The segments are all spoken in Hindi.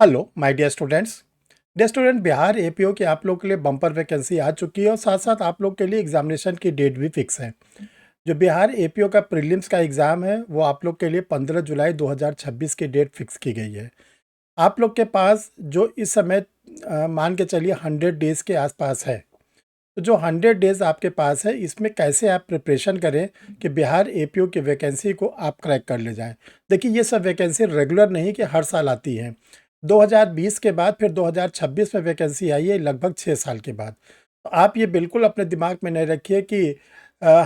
Hello my dear student, Bihar APO की आप लोग के लिए बम्पर वैकेंसी आ चुकी है और साथ साथ आप लोग के लिए एग्जामिनेशन की डेट भी फिक्स है। जो बिहार एपीओ का प्रीलिम्स का एग्ज़ाम है वो आप लोग के लिए 15 जुलाई 2026 की डेट फिक्स की गई है। आप लोग के पास जो इस समय मान के चलिए 100 डेज़ के आसपास है। तो जो 100 डेज़ आपके पास है इसमें कैसे आप प्रिपरेशन करें कि बिहार एपीओ की वैकेंसी को आप क्रैक कर ले जाएं। देखिए, ये सब वैकेंसी रेगुलर नहीं कि हर साल आती है। 2020 के बाद फिर 2026 में वैकेंसी आई है, लगभग 6 साल के बाद। तो आप ये बिल्कुल अपने दिमाग में नहीं रखिए कि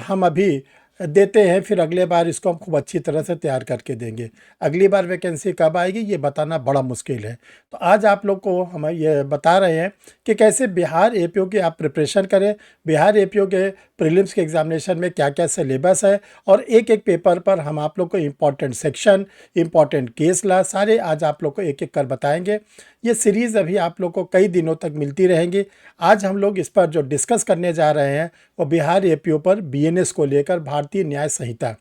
हम अभी देते हैं फिर अगले बार इसको हम खूब अच्छी तरह से तैयार करके देंगे। अगली बार वैकेंसी कब आएगी ये बताना बड़ा मुश्किल है। तो आज आप लोग को हम ये बता रहे हैं कि कैसे बिहार एपीओ की आप प्रिपरेशन करें। बिहार एपीओ के प्रीलिम्स के एग्जामिनेशन में क्या क्या सिलेबस है और एक एक पेपर पर हम आप लोग को इम्पॉर्टेंट सेक्शन, इम्पॉर्टेंट केस ला सारे आज आप लोग को एक एक कर बताएंगे। ये सीरीज़ अभी आप लोग को कई दिनों तक मिलती रहेंगी। आज हम लोग इस पर जो डिस्कस करने जा रहे हैं वो बिहार एपीओ पर बीएनएस को लेकर भारतीय न्याय संहिता।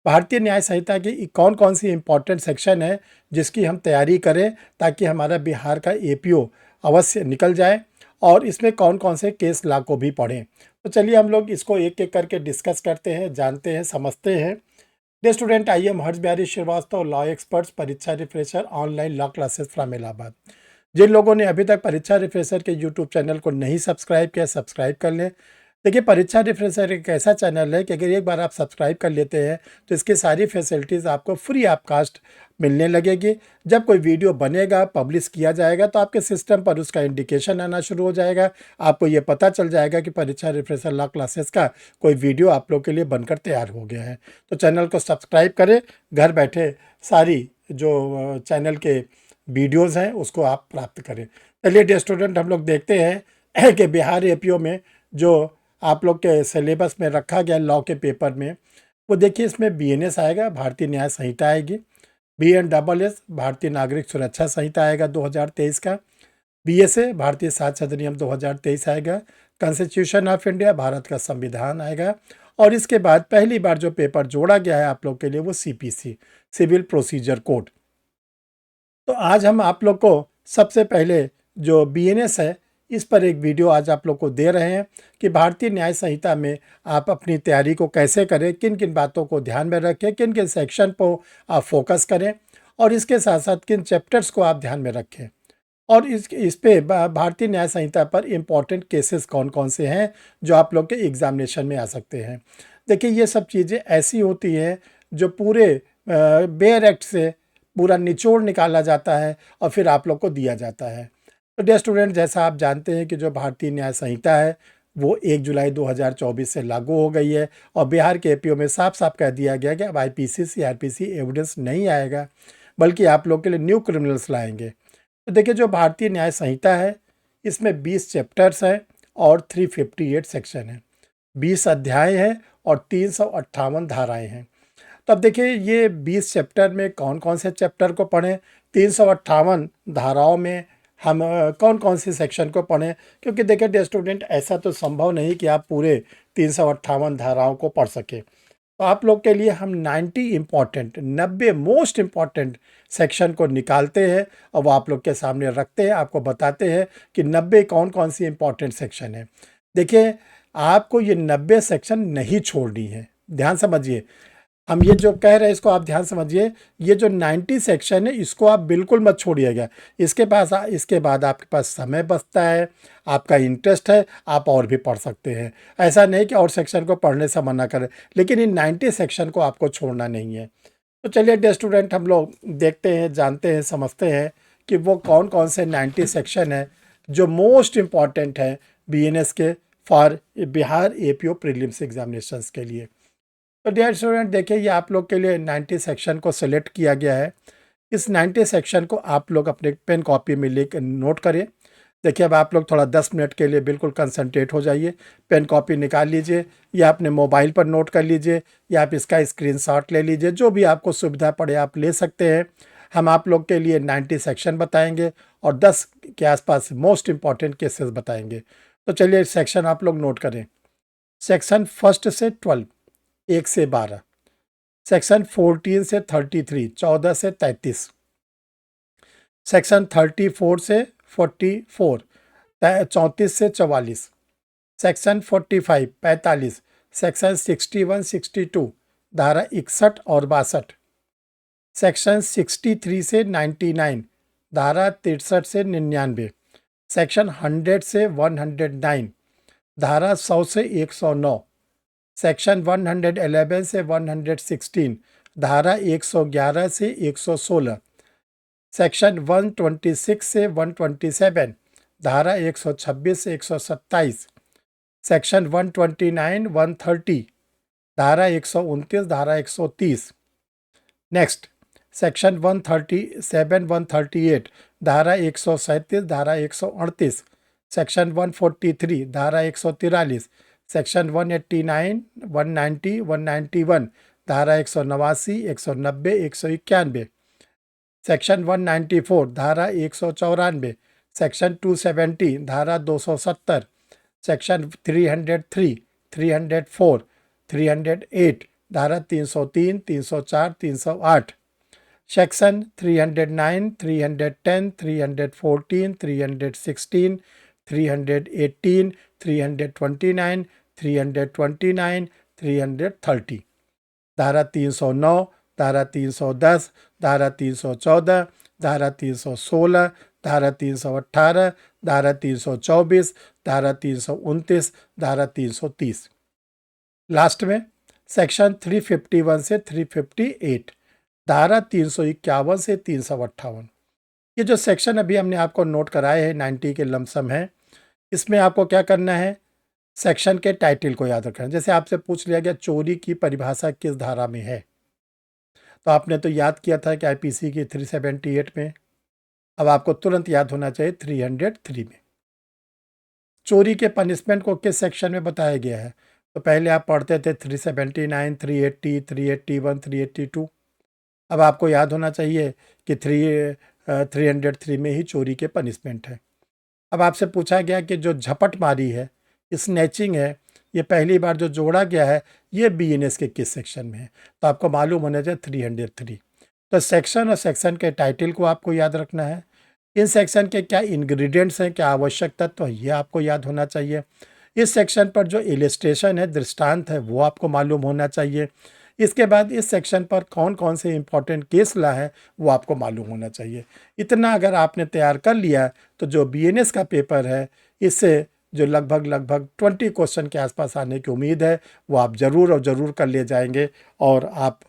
भारतीय न्याय संहिता की कौन कौन सी इम्पोर्टेंट सेक्शन है जिसकी हम तैयारी करें ताकि हमारा बिहार का एपीओ अवश्य निकल जाए और इसमें कौन कौन से केस ला को भी पढ़ें। तो चलिए हम लोग इसको एक एक करके डिस्कस करते हैं, जानते हैं, समझते हैं। Dear student, I am Harsh Bihari Srivastava, law experts, Pariksha refresher, online law classes from Allahabad. जिन लोगों ने अभी तक परीक्षा रिफ्रेशर के यूट्यूब चैनल को नहीं सब्सक्राइब किया, सब्सक्राइब कर लें। देखिए, परीक्षा रिफ्रेशर एक ऐसा चैनल है कि अगर एक बार आप सब्सक्राइब कर लेते हैं तो इसकी सारी फैसिलिटीज़ आपको फ्री ऑफ कास्ट मिलने लगेगी। जब कोई वीडियो बनेगा, पब्लिश किया जाएगा तो आपके सिस्टम पर उसका इंडिकेशन आना शुरू हो जाएगा। आपको ये पता चल जाएगा कि परीक्षा रिफ्रेशर लॉ क्लासेस का कोई वीडियो आप लोग के लिए बनकर तैयार हो गया है। तो चैनल को सब्सक्राइब करें, घर बैठे सारी जो चैनल के वीडियोज़ हैं उसको आप प्राप्त करें। चलिए डियर स्टूडेंट, हम लोग देखते हैं कि बिहार एपीओ में जो आप लोग के सिलेबस में रखा गया लॉ के पेपर में, वो देखिए इसमें बीएनएस आएगा, भारतीय न्याय संहिता आएगी। बीएनएस भारतीय नागरिक सुरक्षा संहिता आएगा 2023 का। बीएसए भारतीय साक्ष्य अधिनियम 2023 आएगा। कॉन्स्टिट्यूशन ऑफ इंडिया भारत का संविधान आएगा। और इसके बाद पहली बार जो पेपर जोड़ा गया है आप लोग के लिए वो सीपीसी, सिविल प्रोसीजर कोड। तो आज हम आप लोग को सबसे पहले जो बीएनएस है इस पर एक वीडियो आज आप लोग को दे रहे हैं कि भारतीय न्याय संहिता में आप अपनी तैयारी को कैसे करें, किन किन बातों को ध्यान में रखें, किन किन सेक्शन को आप फोकस करें और इसके साथ साथ किन चैप्टर्स को आप ध्यान में रखें। और इस पे भारतीय न्याय संहिता पर इम्पॉर्टेंट केसेस कौन कौन से हैं जो आप लोग के एग्जामिनेशन में आ सकते हैं। देखिए, ये सब चीज़ें ऐसी होती हैं जो पूरे बेयर एक्ट से पूरा निचोड़ निकाला जाता है और फिर आप लोग को दिया जाता है। तो डियर स्टूडेंट, जैसा आप जानते हैं कि जो भारतीय न्याय संहिता है वो 1 जुलाई 2024 से लागू हो गई है और बिहार के एपीओ में साफ साफ कह दिया गया कि अब आईपीसी सीआरपीसी एविडेंस नहीं आएगा, बल्कि आप लोग के लिए न्यू क्रिमिनल्स लाएंगे। तो देखिए, जो भारतीय न्याय संहिता है इसमें 20 चैप्टर्स हैं और 358 सेक्शन हैं, 20 अध्याय हैं और 358 धाराएं हैं। तो अब देखिए, ये 20 चैप्टर में कौन कौन से चैप्टर को पढ़ें, 358 धाराओं में हम कौन कौन से सेक्शन को पढ़ें। क्योंकि देखिए डियर स्टूडेंट, ऐसा तो संभव नहीं कि आप पूरे 358 धाराओं को पढ़ सकें। तो आप लोग के लिए हम 90 मोस्ट इम्पॉर्टेंट सेक्शन को निकालते हैं और वो आप लोग के सामने रखते हैं, आपको बताते हैं कि 90 कौन कौन सी इम्पॉर्टेंट सेक्शन है। देखिए, आपको ये 90 सेक्शन नहीं छोड़नी है, ध्यान समझिए। हम ये जो कह रहे हैं इसको आप ध्यान समझिए। ये जो 90 सेक्शन है इसको आप बिल्कुल मत छोड़िएगा। इसके बाद आपके पास समय बचता है, आपका इंटरेस्ट है, आप और भी पढ़ सकते हैं। ऐसा नहीं कि और सेक्शन को पढ़ने से मना करें, लेकिन इन 90 सेक्शन को आपको छोड़ना नहीं है। तो चलिए डियर स्टूडेंट, हम लोग देखते हैं, जानते हैं, समझते हैं कि वो कौन कौन से 90 सेक्शन है जो मोस्ट इम्पॉर्टेंट है बीएनएस के for Bihar APO prelims examinations के लिए। तो डियर स्टूडेंट, देखिए ये आप लोग के लिए 90 सेक्शन को सिलेक्ट किया गया है। इस 90 सेक्शन को आप लोग अपने पेन कॉपी में लेकर नोट करें। देखिए, अब आप लोग थोड़ा 10 मिनट के लिए बिल्कुल कंसंट्रेट हो जाइए, पेन कॉपी निकाल लीजिए या अपने मोबाइल पर नोट कर लीजिए या आप इसका स्क्रीनशॉट ले लीजिए, जो भी आपको सुविधा पड़े आप ले सकते हैं। हम आप लोग के लिए 90 सेक्शन बताएंगे और 10 के आसपास मोस्ट इम्पॉर्टेंट केसेस बताएंगे। तो चलिए सेक्शन आप लोग नोट करें। सेक्शन 1 से 12, 1 से 12। सेक्शन 14 से 33, 14 से 33। सेक्शन 34 से 44, 34 से 44, सेक्शन 45, 45, सेक्शन 61, 62, धारा 61 और 62, सेक्शन 63 से 99, धारा 63 से 99, सेक्शन 100 से 109, धारा 100 से 109, सेक्शन 111 से 116, धारा 111 से 116, सेक्शन 126 से 127, धारा 126 से 127, सेक्शन 129, 130, धारा 129, धारा 130। नेक्स्ट, सेक्शन 137, 138, धारा 137, धारा 138, सेक्शन 143, धारा 143, सेक्शन 189, 190, 191, धारा 189, 190, 191, सेक्शन 194, धारा 194, सेक्शन 270, धारा 270, सेक्शन 303, 304, 308, धारा 303, 304, 308, सेक्शन 309, 310, 314, 316, 318, 329, 329, 330, धारा 309, धारा 310, धारा 314, धारा 316, धारा 318, धारा 324, धारा 329, धारा 330। लास्ट में सेक्शन 351 से 358, धारा 351 से 358। ये जो सेक्शन अभी हमने आपको नोट कराए हैं 90 के लमसम है, इसमें आपको क्या करना है, सेक्शन के टाइटल को याद रखना है। जैसे आपसे पूछ लिया गया चोरी की परिभाषा किस धारा में है, तो आपने तो याद किया था कि आईपीसी की 378 में, अब आपको तुरंत याद होना चाहिए 303 में। चोरी के पनिशमेंट को किस सेक्शन में बताया गया है, तो पहले आप पढ़ते थे 379, 380, 381, 382। अब आपको याद होना चाहिए कि 303 में ही चोरी के पनिशमेंट है। अब आपसे पूछा गया कि जो झपट मारी है, स्नैचिंग है, ये पहली बार जो जोड़ा गया है, ये बीएनएस के किस सेक्शन में है, तो आपको मालूम होना चाहिए 303। तो सेक्शन और सेक्शन के टाइटल को आपको याद रखना है। इन सेक्शन के क्या इंग्रेडिएंट्स हैं, क्या आवश्यक तत्व है, ये आपको याद होना चाहिए। इस सेक्शन पर जो इलस्ट्रेशन है, दृष्टांत है, वो आपको मालूम होना चाहिए। इसके बाद इस सेक्शन पर कौन कौन से इंपॉर्टेंट केस ला है, वो आपको मालूम होना चाहिए। इतना अगर आपने तैयार कर लिया तो जो बीएनएस का पेपर है, इससे जो लगभग 20 क्वेश्चन के आसपास आने की उम्मीद है, वो आप ज़रूर और ज़रूर कर ले जाएंगे और आप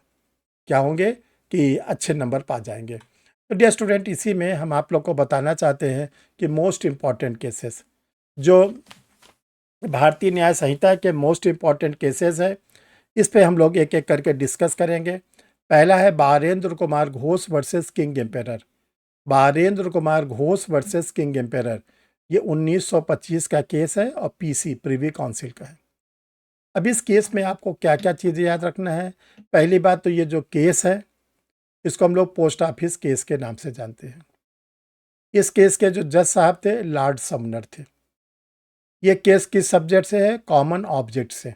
क्या होंगे कि अच्छे नंबर पा जाएंगे। तो डियर स्टूडेंट, इसी में हम आप लोग को बताना चाहते हैं कि मोस्ट इम्पॉर्टेंट केसेस, जो भारतीय न्याय संहिता के मोस्ट इम्पॉर्टेंट केसेस है, इस पे हम लोग एक एक करके डिस्कस करेंगे। पहला है Barendra Kumar Ghosh versus king emperor. Barendra Kumar Ghosh versus king emperor, ये 1925 का केस है और पीसी प्रिवी काउंसिल का है। अब इस केस में आपको क्या क्या चीज़ें याद रखना है। पहली बात तो ये जो केस है, इसको हम लोग पोस्ट ऑफिस केस के नाम से जानते हैं। इस केस के जो जज साहब थे, लॉर्ड समनर थे। ये केस किस सब्जेक्ट से है, कॉमन ऑब्जेक्ट से।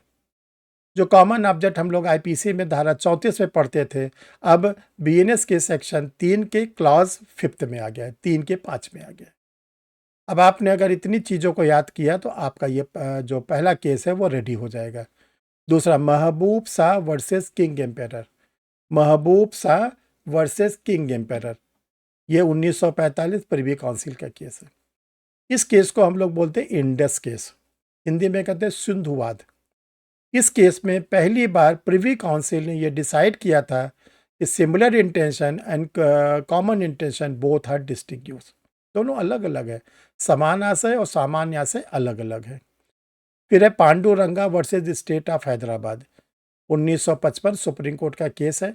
जो कॉमन ऑब्जेक्ट हम लोग आईपीसी में धारा 34 में पढ़ते थे, अब बीएनएस के सेक्शन 3 के क्लॉज 5 में आ गया है, 3 के 5 में आ गया है। अब आपने अगर इतनी चीज़ों को याद किया तो आपका ये जो पहला केस है वो रेडी हो जाएगा। दूसरा, महबूब शाह वर्सेस किंग एम्पेरर। महबूब शाह वर्सेस किंग एम्पेरर, ये 1945 प्रिवी काउंसिल का केस है। इस केस को हम लोग बोलते हैं इंडस केस, हिंदी में कहते हैं सिंधुवाद। इस केस में पहली बार प्रिवी काउंसिल ने यह डिसाइड किया था कि similar intention and common intention both are distinguish, दोनों अलग अलग है, समान आशय और सामान्य आशय अलग अलग है। फिर है Panduranga versus state of Hyderabad, 1955 supreme court का केस है।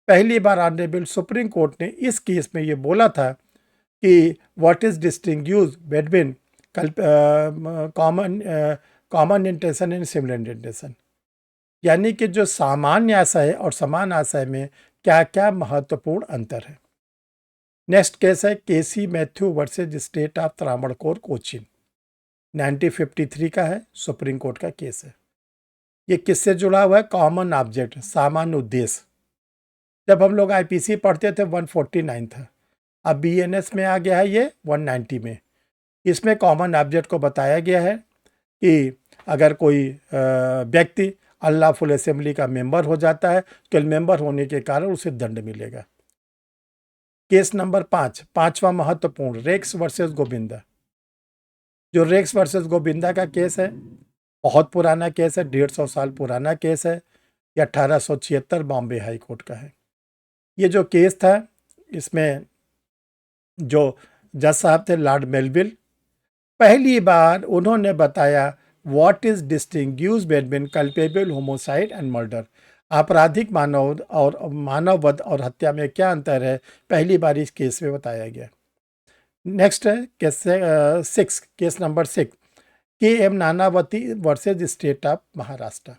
पहली बार ऑनरेबल सुप्रीम कोर्ट ने इस केस में ये बोला था कि what is distinguish between common intention and similar intention, यानी कि जो सामान्य आशय और समान आशय में क्या क्या महत्वपूर्ण अंतर है। नेक्स्ट केस है K C Mathew versus state of Travancore Cochin, 1953 का है, सुप्रीम कोर्ट का केस है। ये किससे जुड़ा हुआ है, कॉमन ऑब्जेक्ट, सामान्य उद्देश्य। जब हम लोग आईपीसी पढ़ते थे 149 था, अब बीएनएस में आ गया है ये 190 में। इसमें कॉमन ऑब्जेक्ट को बताया गया है कि अगर कोई व्यक्ति अनलॉफुल असेंबली का मेंबर हो जाता है तो मेंबर होने के कारण उसे दंड मिलेगा। केस नंबर 5, पांचवा महत्वपूर्ण, रेक्स वर्सेस गोविंदा। जो रेक्स वर्सेस गोविंदा का केस है, बहुत पुराना केस है, 150 साल पुराना केस है। ये 1876 बॉम्बे हाई कोर्ट का है। ये जो केस था, इसमें जो जज साहब थे लॉर्ड मेलविल, पहली बार उन्होंने बताया what is distinguish between culpable homicide and murder. आपराधिक मानववध और हत्या में क्या अंतर है, पहली बार इस केस में बताया गया। नेक्स्ट है case number 6, KM. Nanavati versus state of Maharashtra.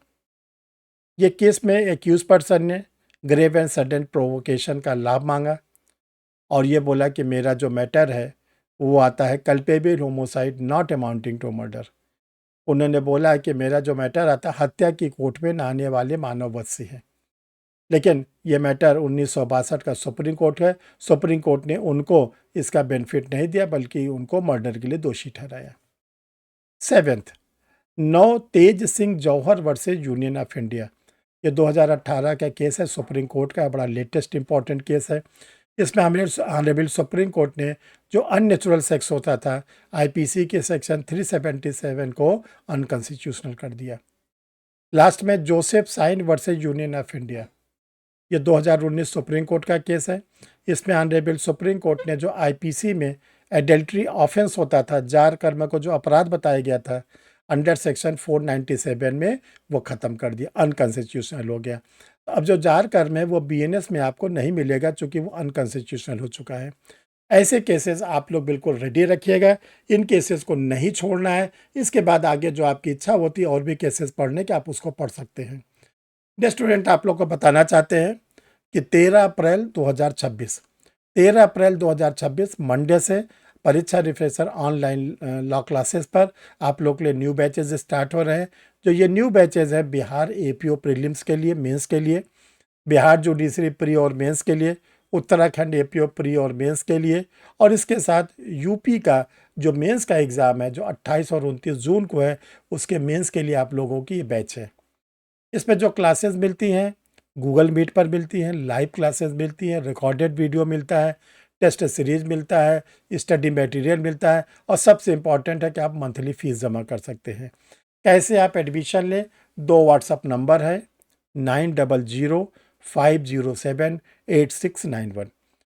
ये केस में एक्यूज पर्सन ने ग्रेव एंड सडन प्रोवोकेशन का लाभ मांगा और ये बोला कि मेरा जो मैटर है वो आता है culpable homicide not amounting to murder. उन्होंने बोला कि मेरा जो मैटर आता है हत्या की कोर्ट में न आने वाले मानववध से है। लेकिन ये मैटर 1962 का सुप्रीम कोर्ट है। सुप्रीम कोर्ट ने उनको इसका बेनिफिट नहीं दिया बल्कि उनको मर्डर के लिए दोषी ठहराया। 7th, Tej Singh Johar versus Union of India. ये 2018 का केस है, सुप्रीम कोर्ट का बड़ा लेटेस्ट इंपॉर्टेंट केस है। इसमें ऑनरेबल सुप्रीम कोर्ट ने जो अननेचुरल सेक्स होता था, आईपीसी के सेक्शन 377 को अनकॉन्स्टिट्यूशनल कर दिया। लास्ट में Joseph Shine versus Union of India. ये 2019 सुप्रीम कोर्ट का केस है। इसमें ऑनरेबल सुप्रीम कोर्ट ने जो आईपीसी में एडल्ट्री ऑफेंस होता था, जार कर्म को जो अपराध बताया गया था अंडर सेक्शन 497 में, वो ख़त्म कर दिया, अनकॉन्स्टिट्यूशनल हो गया। अब जो जार कर्म है वो बीएनएस में आपको नहीं मिलेगा चूँकि वो अनकॉन्स्टिट्यूशनल हो चुका है। ऐसे केसेस आप लोग बिल्कुल रेडी रखिएगा, इन केसेस को नहीं छोड़ना है। इसके बाद आगे जो आपकी इच्छा होती है और भी केसेस पढ़ने के, आप उसको पढ़ सकते हैं। ये स्टूडेंट आप लोग को बताना चाहते हैं कि 13 अप्रैल 2026 मंडे से परीक्षा रिफ्रेशर ऑनलाइन लॉ क्लासेस पर आप लोग के लिए न्यू बैचेज स्टार्ट हो रहे हैं। जो ये न्यू बैचेज है बिहार एपीओ प्रीलिम्स के लिए, मेंस के लिए, बिहार जुडिशरी प्री और मेंस के लिए, उत्तराखंड एपीओ प्री और मेंस के लिए, और इसके साथ यूपी का जो मेंस का एग्ज़ाम है जो 28 और 29 जून को है, उसके मेंस के लिए आप लोगों की ये बैच है। इसमें जो क्लासेस मिलती हैं गूगल मीट पर मिलती हैं, लाइव क्लासेस मिलती हैं, रिकॉर्डेड वीडियो मिलता है, टेस्ट सीरीज मिलता है, स्टडी मटेरियल मिलता है, और सबसे इम्पॉर्टेंट है कि आप मंथली फ़ीस जमा कर सकते हैं। कैसे आप एडमिशन लें? 2 व्हाट्सअप नंबर है, 9005078691,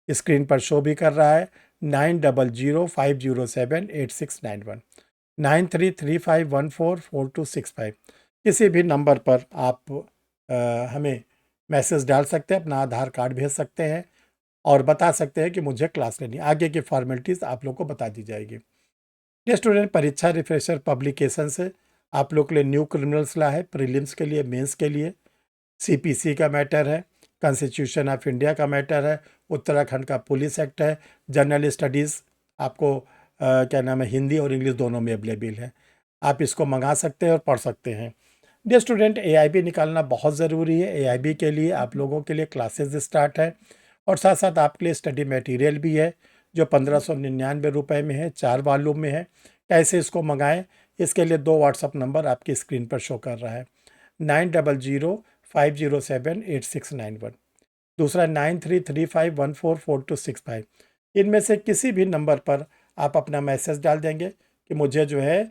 स्क्रीन पर शो भी कर रहा है, 9005078691, 9335144265। किसी भी नंबर पर आप हमें मैसेज डाल सकते हैं, अपना आधार कार्ड भेज सकते हैं और बता सकते हैं कि मुझे क्लास लेनी। आगे की फॉर्मेलिटीज़ आप लोग को बता दी जाएगी। ये स्टूडेंट परीक्षा रिफ्रेशर पब्लिकेशन से आप लोग के लिए न्यू क्रिमिनल्स लॉ है, प्रीलिम्स के लिए, मेंस के लिए, सीपीसी का मैटर है, कॉन्स्टिट्यूशन ऑफ इंडिया का मैटर है, उत्तराखंड का पुलिस एक्ट है, जनरल स्टडीज़ आपको क्या नाम है, हिंदी और इंग्लिश दोनों में अवेलेबल है। आप इसको मंगा सकते हैं और पढ़ सकते हैं। डियर स्टूडेंट, एआईबी निकालना बहुत ज़रूरी है। एआईबी के लिए आप लोगों के लिए क्लासेस स्टार्ट है और साथ साथ आपके लिए स्टडी मटेरियल भी है जो 1599 रुपये में है, 4 वॉल्यूम में है। कैसे इसको मंगाएं? इसके लिए 2 व्हाट्सअप नंबर आपकी स्क्रीन पर शो कर रहा है, 9005078691, दूसरा 9335144265। इनमें से किसी भी नंबर पर आप अपना मैसेज डाल देंगे कि मुझे जो है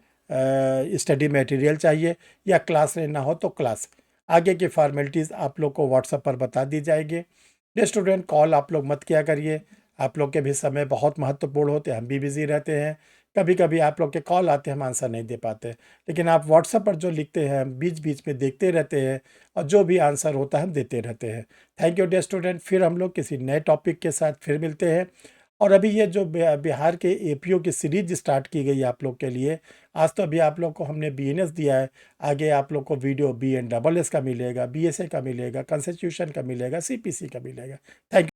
स्टडी मटेरियल चाहिए या क्लास लेना हो तो क्लास। आगे की फॉर्मेलिटीज़ आप लोग को व्हाट्सएप पर बता दी जाएगी। ये स्टूडेंट, कॉल आप लोग मत किया करिए, आप लोग के भी समय बहुत महत्वपूर्ण होते हैं, हम भी बिजी रहते हैं। कभी कभी आप लोग के कॉल आते हैं, हम आंसर नहीं दे पाते, लेकिन आप व्हाट्सएप पर जो लिखते हैं हम बीच बीच में देखते रहते हैं और जो भी आंसर होता है हम देते रहते हैं। Thank you dear student. फिर हम लोग किसी नए टॉपिक के साथ फिर मिलते हैं। और अभी ये जो बिहार के एपीओ की सीरीज स्टार्ट की गई आप लोग के लिए, आज तो अभी आप लोग को हमने बीएनएस दिया है, आगे आप लोग को वीडियो बीएनडबलएस का मिलेगा, बीएसए का मिलेगा, कॉन्स्टिट्यूशन का मिलेगा, सीपीसी का मिलेगा। Thank you.